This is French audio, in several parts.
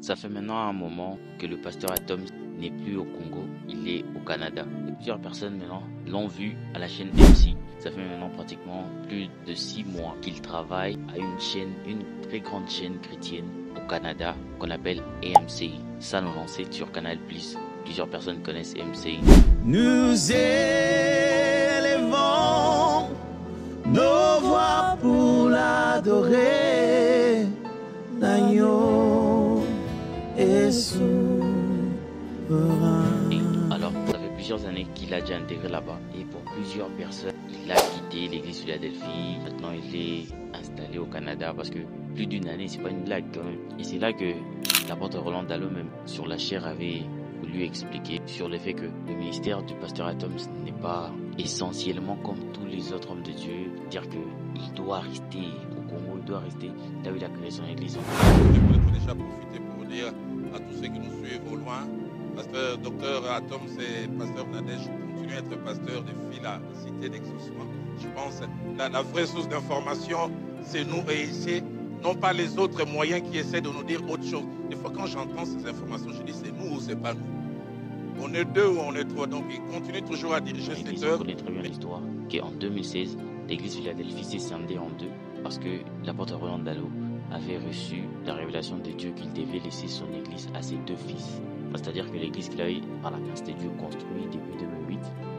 Ça fait maintenant un moment que le pasteur Atom n'est plus au Congo, il est au Canada. Et plusieurs personnes maintenant l'ont vu à la chaîne MC. Ça fait maintenant pratiquement plus de 6 mois qu'il travaille à une chaîne, une très grande chaîne chrétienne au Canada qu'on appelle AMCI. Ça nous lancé sur Canal+. Plusieurs personnes connaissent AMCI. Nous élevons nos voix pour l'adorer, l'agneau est souverain. Et alors, ça fait plusieurs années qu'il a déjà intégré là-bas. Et pour plusieurs personnes, il a quitté l'église Philadelphie. Maintenant, il est installé au Canada parce que plus d'une année, c'est pas une blague quand même. Et c'est là que l'apôtre Roland Dallot, même sur la chair, avait voulu expliquer sur le fait que le ministère du pasteur Atom n'est pas essentiellement comme tous les autres hommes de Dieu. Dire qu'il doit rester au Congo, il doit rester là où il a créé son église. Je voudrais déjà profiter pour dire à tous ceux qui nous suivent au loin, pasteur Dr Atom, c'est pasteur Nadège, continue à être pasteur de Phila, cité d'exaucement. Je pense que la vraie source d'information, c'est nous et ici, non pas les autres moyens qui essaient de nous dire autre chose. Des fois, quand j'entends ces informations, je dis c'est nous ou c'est pas nous. On est deux ou on est trois, donc il continue toujours à diriger cette œuvre. On connaît très bien l'histoire qu'en 2016, l'église Philadelphie s'est scindée en deux parce que l'apôtre Roland Dallot avait reçu la révélation de Dieu qu'il devait laisser son église à ses deux fils. C'est-à-dire que l'église qu'il a eu par la grâce de Dieu construit depuis 2008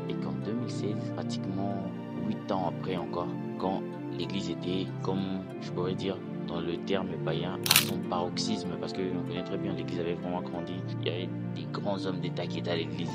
et qu'en 2016, pratiquement 8 ans après encore, quand l'église était, comme je pourrais dire, dans le terme païen, à son paroxysme, parce qu'on connaît très bien, l'église avait vraiment grandi. Il y avait des grands hommes d'État qui étaient à l'église.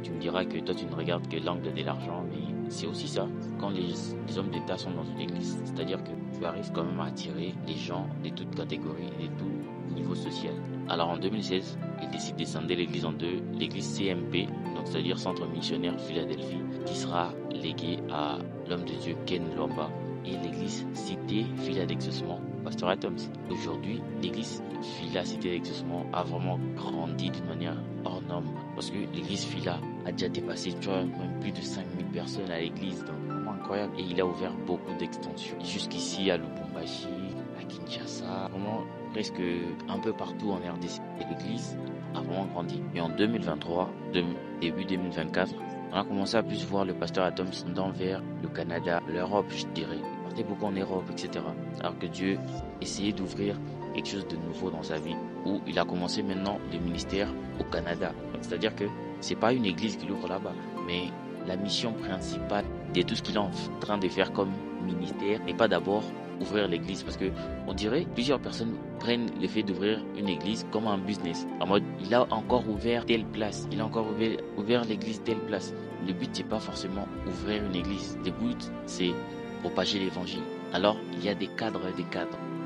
Tu me diras que toi, tu ne regardes que l'angle de l'argent, mais c'est aussi ça. Quand les hommes d'État sont dans une église, c'est-à-dire que tu arrives quand même à attirer les gens de toutes catégories et de tout niveau social. Alors en 2016, il décide de scinder l'église en deux. L'église CMP, donc c'est-à-dire Centre Missionnaire Philadelphie, qui sera léguée à l'homme de Dieu Ken Lomba, et l'église Cité Phila d'Exaucement, pasteur Atoms. Aujourd'hui, l'église Phila Cité d'Exaucement a vraiment grandi d'une manière hors norme, parce que l'église Phila a déjà dépassé, tu vois, même plus de 5000 personnes à l'église, donc vraiment incroyable. Et il a ouvert beaucoup d'extensions, jusqu'ici à Lubumbashi, à Kinshasa, vraiment presque un peu partout en RDC. Et l'église a vraiment grandi. Et en 2023, début 2024, on a commencé à plus voir le pasteur Atom dans vers le Canada, l'Europe, je dirais. Il partait beaucoup en Europe, etc. Alors que Dieu essayait d'ouvrir quelque chose de nouveau dans sa vie, où il a commencé maintenant le ministère au Canada. C'est-à-dire que c'est pas une église qu'il ouvre là-bas, mais la mission principale de tout ce qu'il est en train de faire comme ministère n'est pas d'abord ouvrir l'église, parce que on dirait plusieurs personnes prennent le fait d'ouvrir une église comme un business, en mode il a encore ouvert telle place, il a encore ouvert l'église telle place. Le but c'est pas forcément ouvrir une église, le but c'est propager l'évangile. Alors il y a des cadres,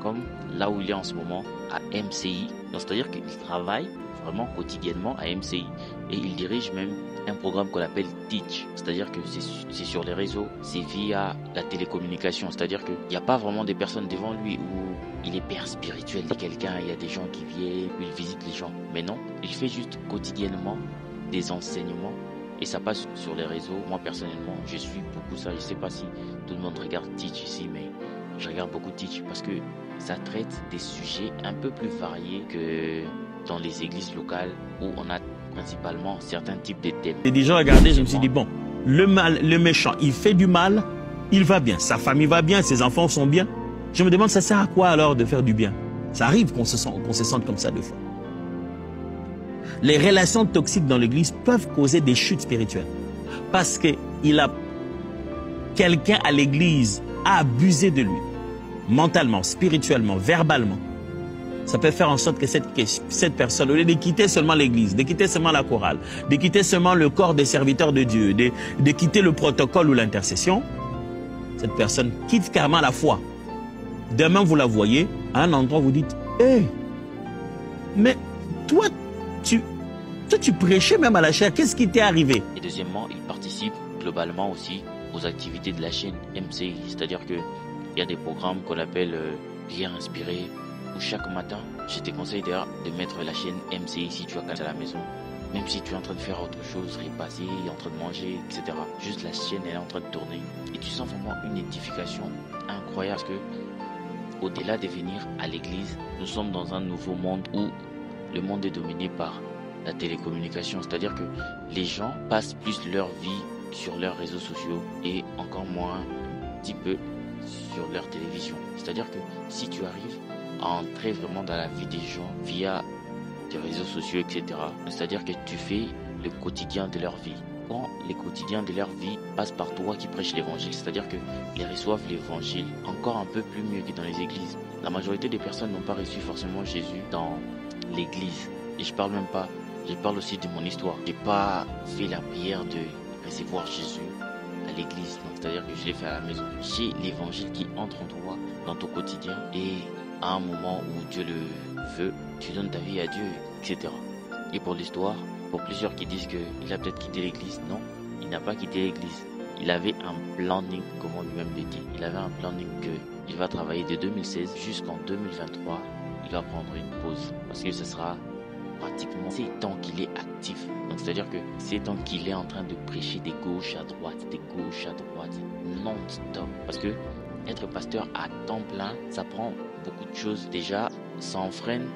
comme là où il est en ce moment à MCI, donc c'est-à-dire qu'il travaille vraiment quotidiennement à MCI et il dirige même un programme qu'on appelle Teach, c'est-à-dire que c'est sur les réseaux, c'est via la télécommunication, c'est-à-dire qu'il n'y a pas vraiment des personnes devant lui où il est père spirituel de quelqu'un, il y a des gens qui viennent, il visite les gens, mais non, il fait juste quotidiennement des enseignements et ça passe sur les réseaux. Moi personnellement, je suis beaucoup ça, je sais pas si tout le monde regarde Teach ici, mais je regarde beaucoup Teach parce que ça traite des sujets un peu plus variés que dans les églises locales où on a principalement certains types de thèmes. J'ai déjà regardé, je me suis dit, bon, le mal, le méchant, il fait du mal, il va bien, sa famille va bien, ses enfants sont bien. Je me demande, ça sert à quoi alors de faire du bien? Ça arrive qu'on se sente comme ça des fois. Les relations toxiques dans l'église peuvent causer des chutes spirituelles. Parce que quelqu'un à l'église a abusé de lui, mentalement, spirituellement, verbalement. Ça peut faire en sorte que cette personne, au lieu de quitter seulement l'église, de quitter seulement la chorale, de quitter seulement le corps des serviteurs de Dieu, de quitter le protocole ou l'intercession, cette personne quitte carrément la foi. Demain, vous la voyez, à un endroit, vous dites, hé, mais toi, tu prêchais même à la chair, qu'est-ce qui t'est arrivé? Et deuxièmement, il participe globalement aussi aux activités de la chaîne MCI, c'est-à-dire qu'il y a des programmes qu'on appelle Prières inspirées, où chaque matin, je te conseille d'ailleurs de mettre la chaîne MCI si tu as à la maison. Même si tu es en train de faire autre chose, repasser, en train de manger, etc. Juste la chaîne elle est en train de tourner. Et tu sens vraiment une édification incroyable. Parce que au-delà de venir à l'église, nous sommes dans un nouveau monde où le monde est dominé par la télécommunication, c'est-à-dire que les gens passent plus leur vie sur leurs réseaux sociaux et encore moins, un petit peu, sur leur télévision. C'est-à-dire que si tu arrives à entrer vraiment dans la vie des gens via tes réseaux sociaux, etc., c'est-à-dire que tu fais le quotidien de leur vie. Quand les quotidiens de leur vie passent par toi qui prêches l'évangile, c'est-à-dire qu'ils reçoivent l'évangile encore un peu plus mieux que dans les églises. La majorité des personnes n'ont pas reçu forcément Jésus dans l'église. Et je parle aussi de mon histoire. J'ai pas fait la prière de recevoir Jésus à l'église, c'est-à-dire que je l'ai fait à la maison. J'ai l'évangile qui entre en toi dans ton quotidien et à un moment où Dieu le veut, tu donnes ta vie à Dieu, etc. Et pour l'histoire, pour plusieurs qui disent qu'il a peut-être quitté l'église, non, il n'a pas quitté l'église. Il avait un planning, comme on lui-même le dit. Il avait un planning qu'il va travailler de 2016 jusqu'en 2023. Il va prendre une pause parce que ce sera pratiquement 7 ans qu'il est actif. Donc c'est-à-dire que 7 ans qu'il est en train de prêcher de gauche à droite, non-stop. Parce que être pasteur à temps plein, ça prend beaucoup de choses. Déjà, ça enfreine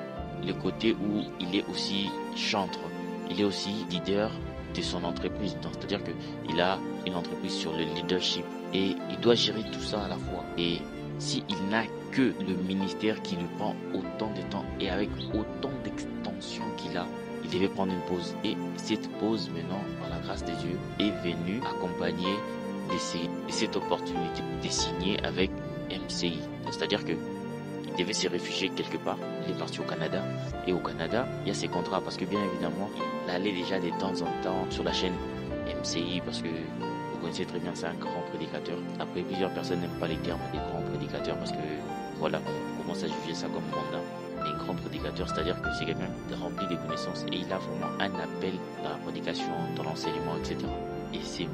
le côté où il est aussi chantre. Il est aussi leader de son entreprise. Donc c'est-à-dire qu'il a une entreprise sur le leadership et il doit gérer tout ça à la fois. Et s'il n'a que le ministère qui lui prend autant de temps et avec autant d'extension qu'il a, il devait prendre une pause. Et cette pause, maintenant, par la grâce de Dieu, est venue accompagner de cette opportunité de signer avec MCI. C'est-à-dire que il devait se réfugier quelque part. Il est parti au Canada. Et au Canada, il y a ses contrats parce que bien évidemment, il allait déjà de temps en temps sur la chaîne MCI parce que vous connaissez très bien, c'est un grand prédicateur. Après, plusieurs personnes n'aiment pas les termes des grands prédicateurs parce que voilà, on commence à juger ça comme mondain. Mais grand prédicateur, c'est-à-dire que c'est quelqu'un rempli de connaissances et il a vraiment un appel dans la prédication, dans l'enseignement, etc. Et c'est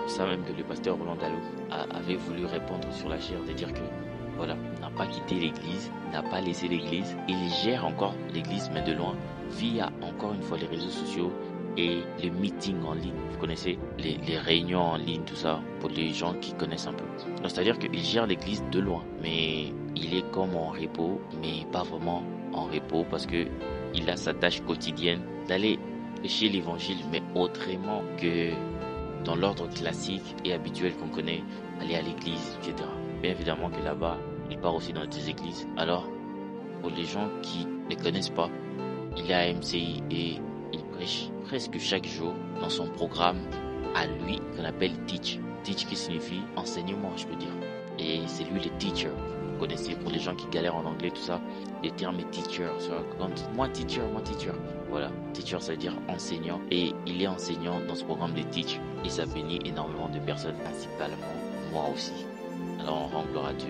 ça même que le pasteur Roland Dallot avait voulu répondre sur la chair, de dire que voilà, n'a pas quitté l'église, n'a pas laissé l'église, il gère encore l'église mais de loin via encore une fois les réseaux sociaux et les meetings en ligne. Vous connaissez les réunions en ligne, tout ça, pour les gens qui connaissent un peu. Donc c'est-à-dire qu'il gère l'église de loin, mais il est comme en repos, mais pas vraiment en repos parce que il a sa tâche quotidienne d'aller prêcher l'évangile, mais autrement que dans l'ordre classique et habituel qu'on connaît, aller à l'église, etc. Bien évidemment que là-bas, il part aussi dans des églises. Alors, pour les gens qui ne connaissent pas, il est à MCI et il prêche presque chaque jour dans son programme à lui qu'on appelle Teach. Teach qui signifie enseignement, je peux dire. Et c'est lui le teacher. Vous connaissez, pour les gens qui galèrent en anglais, tout ça, le terme est teacher. Moi teacher. Voilà, teacher ça veut dire enseignant. Et il est enseignant dans ce programme de Teach. Et ça bénit énormément de personnes, principalement moi aussi. Alors on rend gloire à Dieu